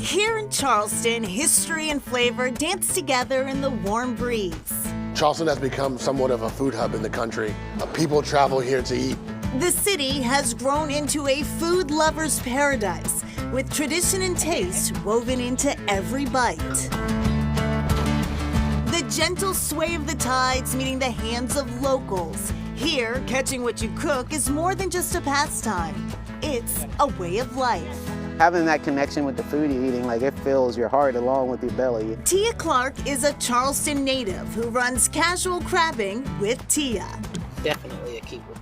Here in Charleston, history and flavor dance together in the warm breeze. Charleston has become somewhat of a food hub in the country. People travel here to eat. The city has grown into a food lover's paradise, with tradition and taste woven into every bite. The gentle sway of the tides meeting the hands of locals. Here, catching what you cook is more than just a pastime. It's a way of life. Having that connection with the food you're eating, like, it fills your heart along with your belly. Tia Clark is a Charleston native who runs Casual Crabbing with Tia. Definitely a keeper.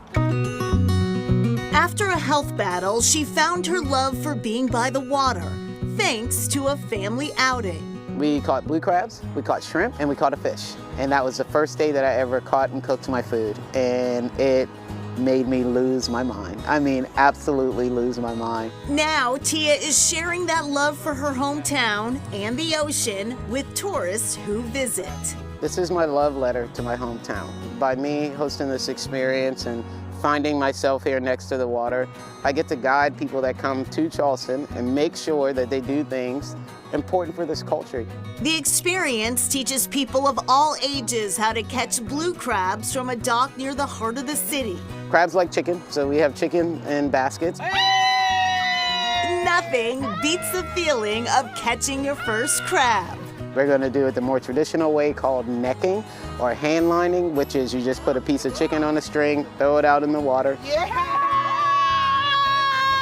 After a health battle, she found her love for being by the water, thanks to a family outing. We caught blue crabs, we caught shrimp, and we caught a fish. And that was the first day that I ever caught and cooked my food. And it made me lose my mind. I mean, absolutely lose my mind. Now, Tia is sharing that love for her hometown and the ocean with tourists who visit. This is my love letter to my hometown. By me hosting this experience and finding myself here next to the water, I get to guide people that come to Charleston and make sure that they do things important for this culture. The experience teaches people of all ages how to catch blue crabs from a dock near the heart of the city. Crabs like chicken, so we have chicken in baskets. Nothing beats the feeling of catching your first crab. We're going to do it the more traditional way called necking or hand lining, which is you just put a piece of chicken on a string, throw it out in the water.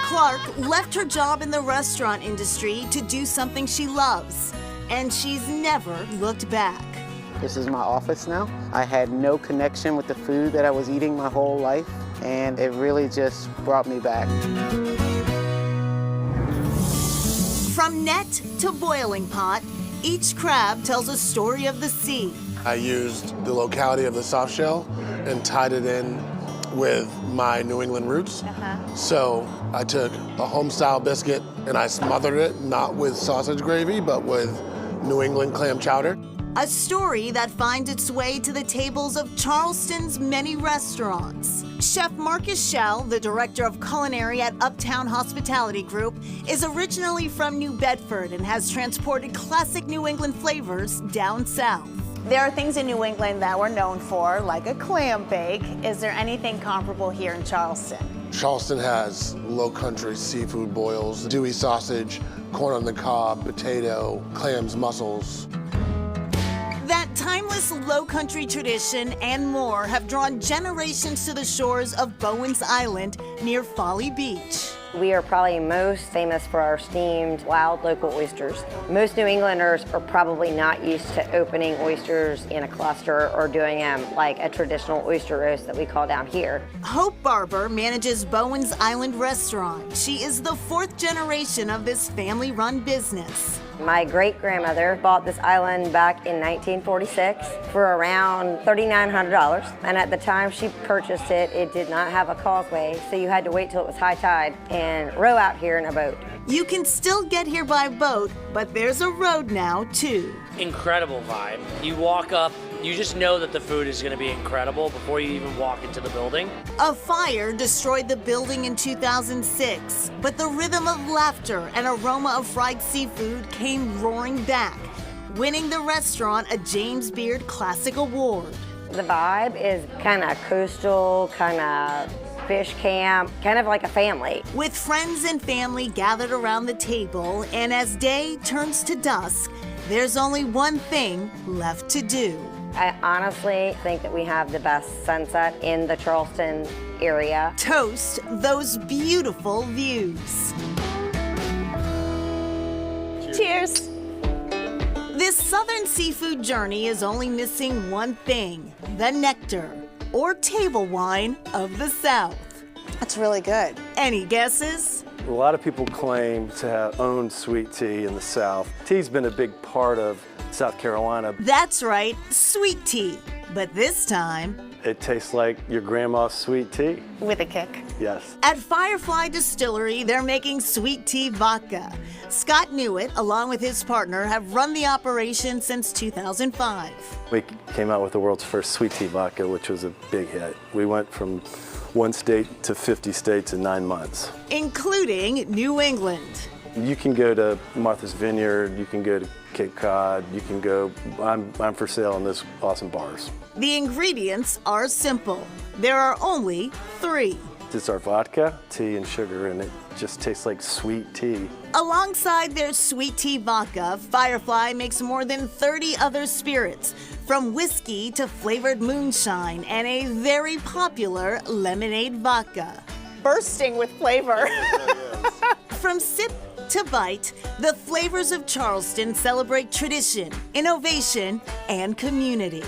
Clark left her job in the restaurant industry to do something she loves, and she's never looked back. This is my office now. I had no connection with the food that I was eating my whole life, and it really just brought me back. From net to boiling pot, each crab tells a story of the sea. I used the locality of the soft shell and tied it in with my New England roots. So I took a home-style biscuit and I smothered it, not with sausage gravy, but with New England clam chowder. A story that finds its way to the tables of Charleston's many restaurants. Chef Marcus Schell, the director of culinary at Uptown Hospitality Group, is originally from New Bedford and has transported classic New England flavors down south. There are things in New England that we're known for, like a clam bake. Is there anything comparable here in Charleston? Charleston has low country seafood boils, dewy sausage, corn on the cob, potato, clams, mussels. That timeless low country tradition and more have drawn generations to the shores of Bowens Island near Folly Beach. We are probably most famous for our steamed wild local oysters. Most New Englanders are probably not used to opening oysters in a cluster or doing like a traditional oyster roast that we call down here. Hope Barber manages Bowens Island Restaurant. She is the fourth generation of this family-run business. My great-grandmother bought this island back in 1946 for around $3,900. And at the time she purchased it, it did not have a causeway, so you had to wait till it was high tide and row out here in a boat. You can still get here by boat, but there's a road now, too. Incredible vibe. You walk up, you just know that the food is going to be incredible before you even walk into the building. A fire destroyed the building in 2006, but the rhythm of laughter and aroma of fried seafood came roaring back, winning the restaurant a James Beard Classic Award. The vibe is kind of coastal, kind of fish camp, kind of like a family. With friends and family gathered around the table, and as day turns to dusk, there's only one thing left to do. I honestly think that we have the best sunset in the Charleston area. Toast those beautiful views. Cheers. This southern seafood journey is only missing one thing, the nectar, or table wine of the South. That's really good. Any guesses? A lot of people claim to have owned sweet tea in the South. Tea's been a big part of South Carolina. That's right, sweet tea. But this time, It tastes like your grandma's sweet tea. With a kick. Yes. at Firefly Distillery, they're making sweet tea vodka. Scott Newitt, along with his partner, have run the operation since 2005. We came out with the world's first sweet tea vodka, which was a big hit. We went from 1 state to 50 states in 9 months. Including New England. You can go to Martha's Vineyard, you can go to Cape Cod, you can go, I'm for sale in this awesome bars. The ingredients are simple. There are only 3. It's our vodka, tea, and sugar, and it just tastes like sweet tea. Alongside their sweet tea vodka, Firefly makes more than 30 other spirits, from whiskey to flavored moonshine and a very popular lemonade vodka. Bursting with flavor. From sip to bite, the flavors of Charleston celebrate tradition, innovation, and community.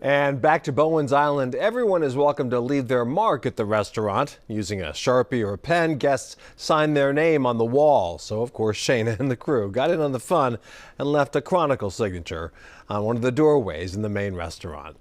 And back to Bowens Island, everyone is welcome to leave their mark at the restaurant. Using a Sharpie or a pen, guests sign their name on the wall. So, of course, Shayna and the crew got in on the fun and left a Chronicle signature on one of the doorways in the main restaurant.